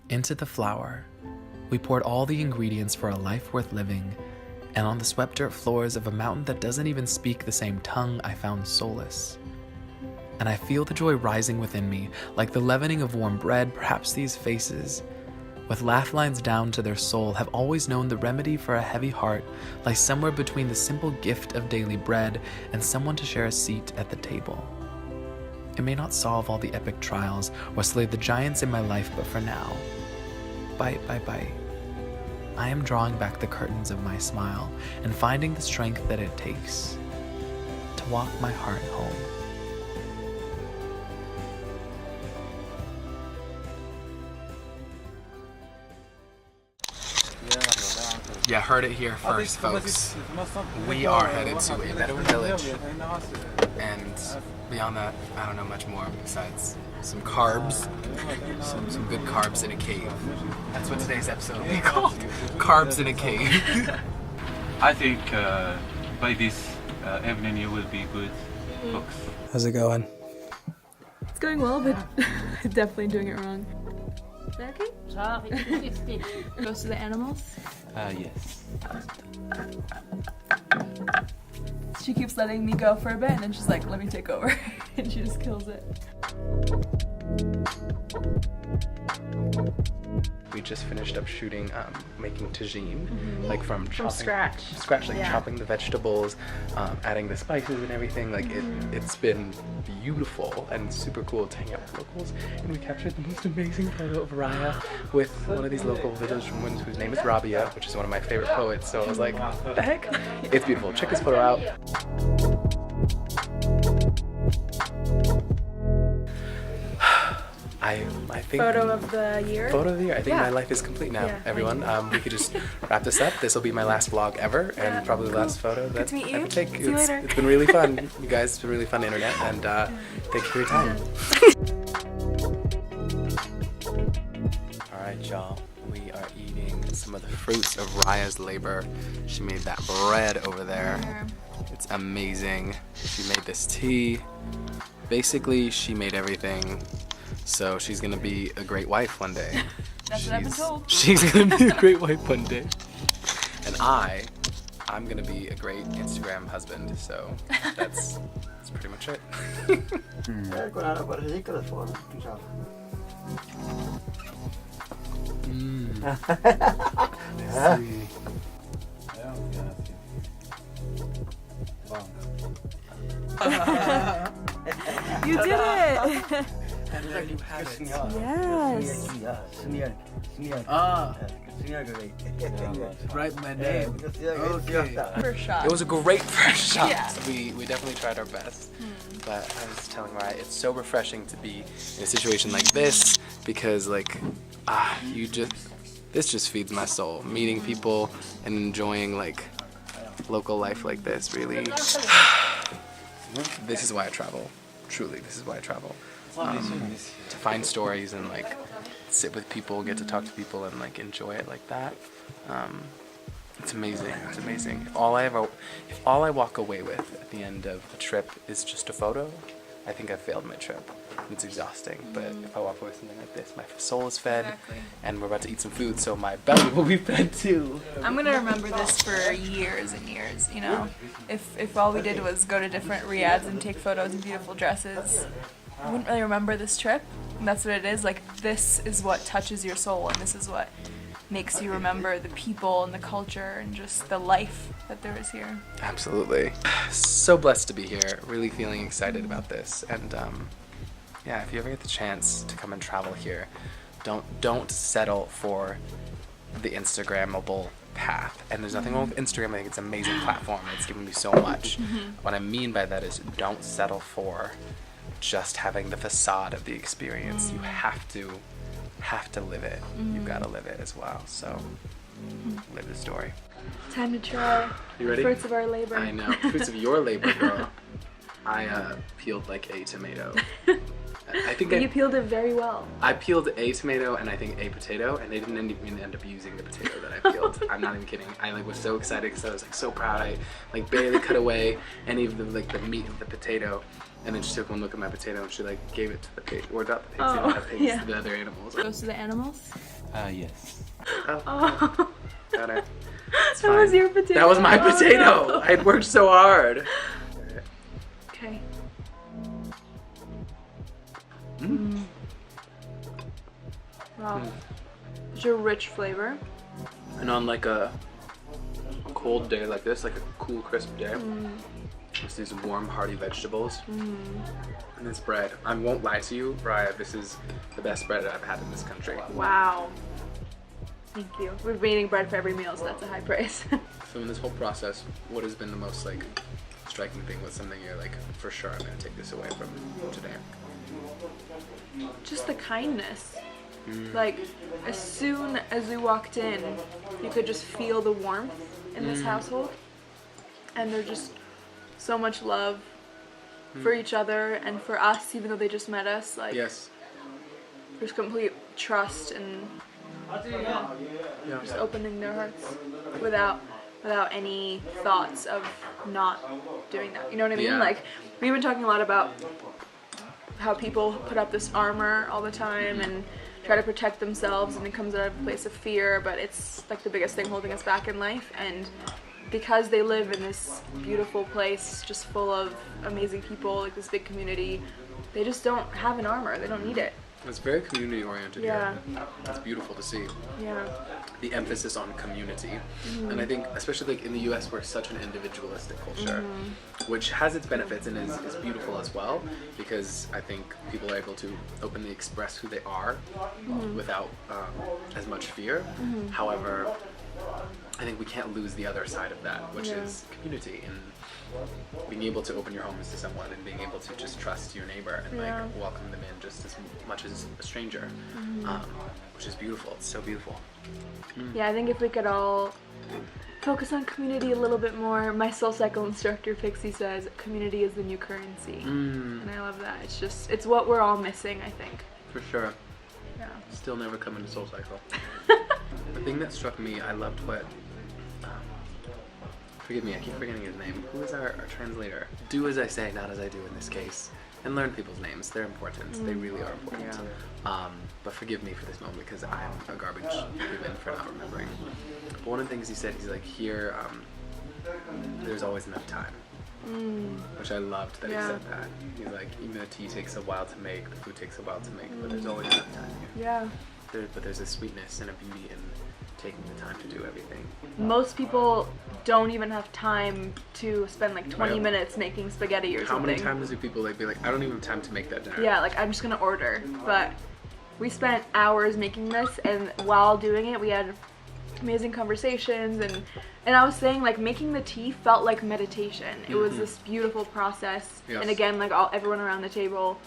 Into the flour, we poured all the ingredients for a life worth living, and on the swept dirt floors of a mountain that doesn't even speak the same tongue, I found solace. And I feel the joy rising within me, like the leavening of warm bread. Perhaps these faces, with laugh lines down to their soul, have always known the remedy for a heavy heart lies somewhere between the simple gift of daily bread and someone to share a seat at the table. It may not solve all the epic trials or slay the giants in my life, but for now, bite by bite, I am drawing back the curtains of my smile and finding the strength that it takes to walk my heart home. Yeah, heard it here first, folks. We are headed to a Bedouin village, and beyond that, I don't know much more besides some carbs, some good carbs in a cave. That's what today's episode will be called, Carbs in a Cave. I think by this evening you will be good, folks. How's it going? It's going well, but definitely doing it wrong. Is that okay? Goes to the animals. Yes. She keeps letting me go for a bit, and then she's like, let me take over. And she just kills it. We just finished up shooting, making tagine, like from scratch. Like chopping the vegetables, adding the spices and everything. Like it's been beautiful and super cool to hang out with locals. And we captured the most amazing photo of Raya with one of these local village women whose name is Rabia, which is one of my favorite poets. So I was like, what the heck? It's beautiful. Check this photo out. I think Photo of the year? Photo of the year. I think my life is complete now, everyone. We could just wrap this up. This will be my last vlog ever, and probably the last photo that I ever take. See you later. It's been really fun, you guys. It's been really fun, internet, and thank you for your time. All right, y'all. We are eating some of the fruits of Raya's labor. She made that bread over there. It's amazing. She made this tea. Basically, she made everything. So she's gonna be a great wife one day. That's what I've been told. She's gonna be a great wife one day. And I'm gonna be a great Instagram husband. So that's pretty much it. You did it! You have it. Yes. Write my name. Okay. First shot. It was a great first shot. Yeah. We definitely tried our best. But I was telling Raya, it's so refreshing to be in a situation like this because this just feeds my soul. Meeting people and enjoying like local life like this, really. This is why I travel. Truly, this is why I travel. To find stories and like sit with people, get to talk to people and like enjoy it like that. It's amazing. It's amazing. If all I walk away with at the end of a trip is just a photo, I think I failed my trip. It's exhausting, but if I walk away with something like this, my soul is fed, and we're about to eat some food, so my belly will be fed too. I'm gonna remember this for years and years, you know? If all we did was go to different riads and take photos in beautiful dresses, I wouldn't really remember this trip. And that's what it is, like this is what touches your soul, and this is what makes you remember the people and the culture and just the life that there is here. Absolutely. So blessed to be here, really feeling excited about this, and yeah, if you ever get the chance to come and travel here, don't settle for the Instagrammable path. And there's nothing wrong with Instagram. I think it's an amazing platform. It's given me so much. What I mean by that is don't settle for just having the facade of the experience. You have to live it. You've got to live it as well. So live the story. Time to try You ready? fruits of our labor. I know. Fruits of your labor, girl. I peeled like a tomato. I think But you peeled it very well. I peeled a tomato and I think a potato, and they didn't even end up using the potato that I peeled. I'm not even kidding. I like was so excited because I was like so proud. I like barely cut away any of the like the meat of the potato, and then she took one look at my potato and she like gave it to the pig, or not the pigs, the other animals. Goes to the animals. Yes. Oh. Got it. It's That was fine. your potato. That was my Oh, potato. no. I had worked so hard. Okay. Wow. Such a rich flavor. And on like a cold day like this, like a cool, crisp day, just these warm, hearty vegetables and this bread. I won't lie to you, Raya, this is the best bread I've had in this country. Wow. Thank you. We've been eating bread for every meal, so that's a high praise. So in this whole process, what has been the most like striking thing? What's something you're like, for sure I'm gonna take this away from today? Just the kindness. Like, as soon as we walked in, you could just feel the warmth in this household. And there's just so much love for each other and for us, even though they just met us. Like, Yes. there's complete trust and Yeah. just opening their hearts without any thoughts of not doing that. You know what I mean? Yeah. Like, we've been talking a lot about how people put up this armor all the time and try to protect themselves, and it comes out of a place of fear, but it's like the biggest thing holding us back in life. And because they live in this beautiful place just full of amazing people, like this big community, they just don't have an armor. They don't need it. It's very community oriented Yeah. here. It's beautiful to see. Yeah. The emphasis on community. And I think especially like in the US we're such an individualistic culture, which has its benefits and is beautiful as well, because I think people are able to openly express who they are without as much fear. However, I think we can't lose the other side of that, which is community and being able to open your homes to someone and being able to just trust your neighbor and like welcome them in just as much as a stranger, which is beautiful. It's so beautiful. Yeah, I think if we could all focus on community a little bit more. My soul cycle instructor Pixie says community is the new currency, and I love that. It's just, it's what we're all missing, I think. For sure. Yeah. Still never come into Soul Cycle. The thing that struck me, I loved what, forgive me, I keep forgetting his name. Who is our translator? Do as I say, not as I do in this case. And learn people's names. They're important. They really are important. But forgive me for this moment because I'm a garbage human for not remembering. But one of the things he said, he's like, here, there's always enough time. Which I loved that he said that. He's like, even the tea takes a while to make, the food takes a while to make, but there's always enough time here. Yeah. But there's a sweetness and a beauty in taking the time to do everything. Most people don't even have time to spend like 20 minutes making spaghetti or How something. many times do people like be like, I don't even have time to make that dinner? Yeah, like I'm just gonna order. But we spent hours making this, and while doing it, we had amazing conversations, and I was saying like making the tea felt like meditation. It was this beautiful process, and again, like everyone around the table,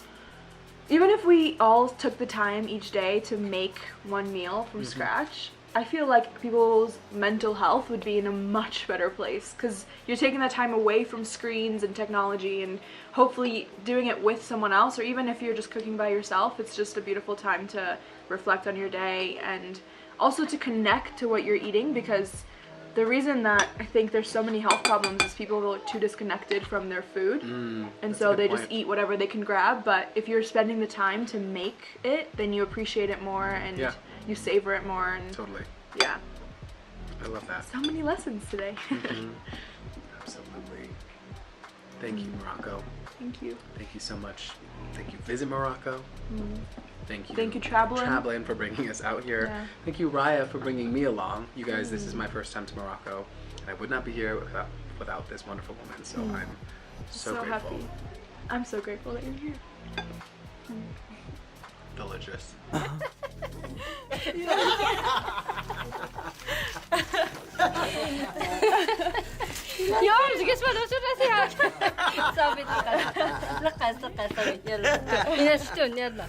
even if we all took the time each day to make one meal from scratch, I feel like people's mental health would be in a much better place, because you're taking that time away from screens and technology, and hopefully doing it with someone else, or even if you're just cooking by yourself, it's just a beautiful time to reflect on your day and also to connect to what you're eating, because the reason that I think there's so many health problems is people are too disconnected from their food, and so they just eat whatever they can grab. But if you're spending the time to make it, then you appreciate it more, and you savor it more. And Totally. yeah, I love that. so many lessons today. Absolutely. Thank you, Morocco. Thank you. Thank you so much. Thank you, Visit Morocco. Thank you, Travelin', for bringing us out here. Yeah. Thank you, Raya, for bringing me along. You guys, this is my first time to Morocco, and I would not be here without this wonderful woman, so I'm so grateful. happy. I'm so grateful that you're here. Delicious. يوم جيت ما دوتو نسيها صافي لقى صافي يلا يلا شتون يلا